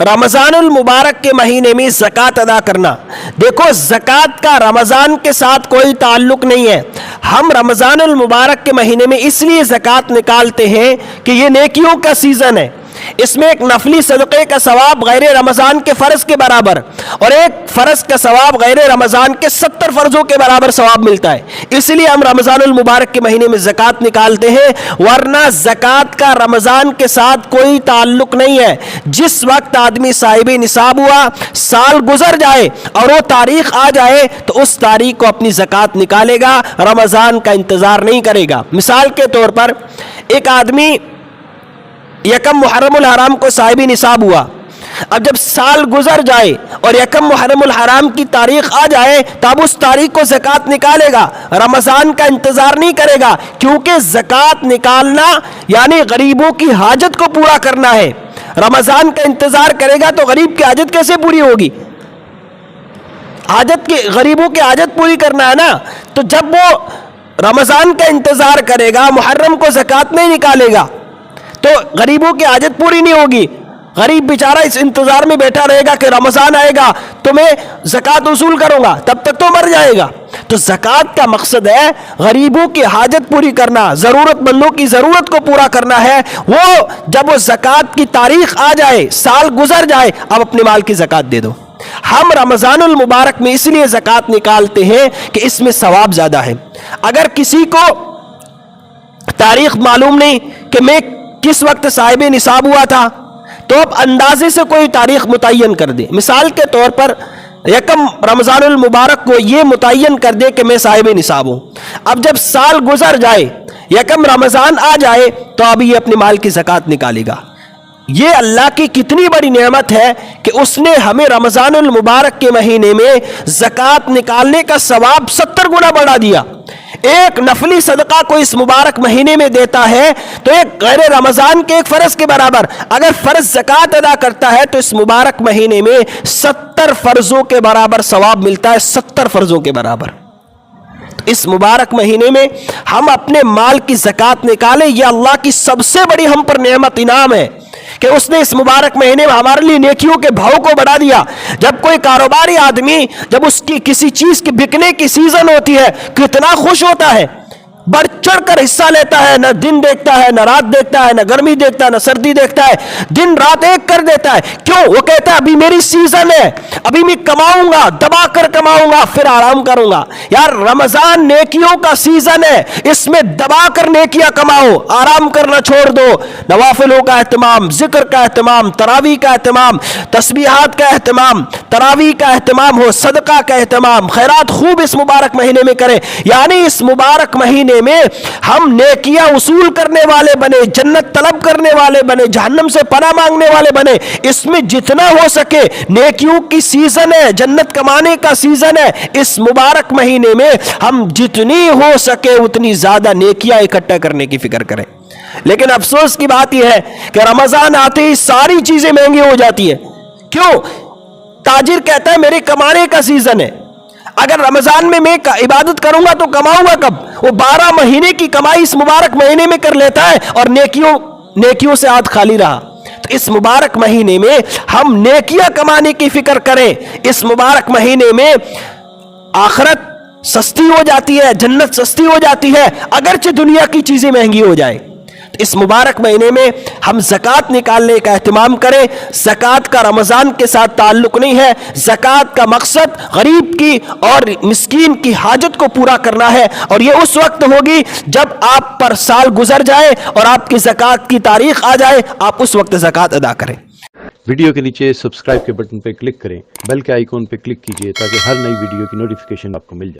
رمضان المبارک کے مہینے میں زکوٰۃ ادا کرنا. دیکھو زکوٰۃ کا رمضان کے ساتھ کوئی تعلق نہیں ہے. ہم رمضان المبارک کے مہینے میں اس لیے زکوٰۃ نکالتے ہیں کہ یہ نیکیوں کا سیزن ہے. اس میں ایک نفلی صدقے کا ثواب غیر رمضان کے فرض کے برابر اور ایک فرض کا ثواب غیر رمضان کے 70 فرضوں کے برابر ثواب ملتا ہے. اس لیے ہم رمضان المبارک کے مہینے میں زکوٰۃ نکالتے ہیں، ورنہ زکوٰۃ کا رمضان کے ساتھ کوئی تعلق نہیں ہے. جس وقت آدمی صاحب نصاب ہوا، سال گزر جائے اور وہ تاریخ آ جائے تو اس تاریخ کو اپنی زکوٰۃ نکالے گا، رمضان کا انتظار نہیں کرے گا. مثال کے طور پر ایک آدمی یکم محرم الحرام کو صاحب نصاب ہوا، اب جب سال گزر جائے اور یکم محرم الحرام کی تاریخ آ جائے تو اب اس تاریخ کو زکوٰۃ نکالے گا، رمضان کا انتظار نہیں کرے گا، کیونکہ زکوٰۃ نکالنا یعنی غریبوں کی حاجت کو پورا کرنا ہے. رمضان کا انتظار کرے گا تو غریب کی حاجت کیسے پوری ہوگی؟ غریبوں کی حاجت پوری کرنا ہے نا. تو جب وہ رمضان کا انتظار کرے گا، محرم کو زکوٰۃ نہیں نکالے گا تو غریبوں کی حاجت پوری نہیں ہوگی. غریب بیچارہ اس انتظار میں بیٹھا رہے گا کہ رمضان آئے گا تو میں زکوٰۃ وصول کروں گا، تب تک تو مر جائے گا. تو زکوٰۃ کا مقصد ہے غریبوں کی حاجت پوری کرنا، ضرورت مندوں کی ضرورت کو پورا کرنا ہے. وہ جب وہ زکوٰۃ کی تاریخ آ جائے، سال گزر جائے، اب اپنے مال کی زکوٰۃ دے دو. ہم رمضان المبارک میں اس لیے زکوٰۃ نکالتے ہیں کہ اس میں ثواب زیادہ ہے. اگر کسی کو تاریخ معلوم نہیں کہ میں کس وقت صاحب نصاب ہوا تھا تو اب اندازے سے کوئی تاریخ متعین کر دے. مثال کے طور پر یکم رمضان المبارک کو یہ متعین کر دے کہ میں صاحب نصاب ہوں. اب جب سال گزر جائے، یکم رمضان آ جائے تو اب یہ اپنے مال کی زکوٰۃ نکالے گا. یہ اللہ کی کتنی بڑی نعمت ہے کہ اس نے ہمیں رمضان المبارک کے مہینے میں زکوٰۃ نکالنے کا ثواب 70 گنا بڑھا دیا. ایک نفلی صدقہ کو اس مبارک مہینے میں دیتا ہے تو ایک غیر رمضان کے ایک فرض کے برابر، اگر فرض زکوٰۃ ادا کرتا ہے تو اس مبارک مہینے میں 70 فرضوں کے برابر ثواب ملتا ہے. 70 فرضوں کے برابر. اس مبارک مہینے میں ہم اپنے مال کی زکوٰۃ نکالیں. یہ اللہ کی سب سے بڑی ہم پر نعمت، انعام ہے کہ اس نے اس مبارک مہینے میں ہمارے لیے نیکیوں کے بھاؤ کو بڑھا دیا. جب کوئی کاروباری آدمی جب اس کی کسی چیز کی بکنے کی سیزن ہوتی ہے کتنا خوش ہوتا ہے، بڑھ چڑھ کر حصہ لیتا ہے، نہ دن دیکھتا ہے، نہ رات دیکھتا ہے، نہ گرمی دیکھتا ہے، نہ سردی دیکھتا ہے، دن رات ایک کر دیتا ہے. کیوں؟ وہ کہتا ہے ابھی میری سیزن ہے، ابھی میں کماؤں گا، دبا کر کماؤں گا، پھر آرام کروں گا. یار رمضان نیکیوں کا سیزن ہے، اس میں دبا کر نیکیاں کماؤ، آرام کرنا چھوڑ دو. نوافلوں کا اہتمام، ذکر کا اہتمام، تراویح کا اہتمام، تسبیحات کا اہتمام، تراویح کا اہتمام ہو، صدقہ کا اہتمام، خیرات خوب اس مبارک مہینے میں کریں. یعنی اس مبارک مہینے میں ہم نیکیاں وصول کرنے والے بنے، جنت طلب کرنے والے بنے، جہنم سے پناہ مانگنے والے بنے. اس میں جتنا ہو سکے نیکیوں کی سیزن ہے، جنت کمانے کا سیزن ہے. اس مبارک مہینے میں ہم جتنی ہو سکے اتنی زیادہ نیکیاں اکٹھا کرنے کی فکر کریں. لیکن افسوس کی بات یہ ہے کہ رمضان آتے ہی ساری چیزیں مہنگی ہو جاتی ہے. کیوں؟ تاجر کہتا ہے میرے کمانے کا سیزن ہے، اگر رمضان میں عبادت کروں گا تو کماؤں گا کب؟ وہ 12 مہینے کی کمائی اس مبارک مہینے میں کر لیتا ہے اور نیکیوں سے ہاتھ خالی رہا. تو اس مبارک مہینے میں ہم نیکیاں کمانے کی فکر کریں. اس مبارک مہینے میں آخرت سستی ہو جاتی ہے، جنت سستی ہو جاتی ہے، اگرچہ دنیا کی چیزیں مہنگی ہو جائے. اس مبارک مہینے میں ہم زکوٰۃ نکالنے کا اہتمام کریں. زکوٰۃ کا رمضان کے ساتھ تعلق نہیں ہے. زکوٰۃ کا مقصد غریب کی اور مسکین کی حاجت کو پورا کرنا ہے، اور یہ اس وقت ہوگی جب آپ پر سال گزر جائے اور آپ کی زکوٰۃ کی تاریخ آ جائے، آپ اس وقت زکوٰۃ ادا کریں. ویڈیو کے نیچے سبسکرائب کے بٹن پہ کلک کریں، بیل کے آئیکن پہ کلک کیجئے تاکہ ہر نئی ویڈیو کی نوٹیفیکیشن آپ کو مل جائے.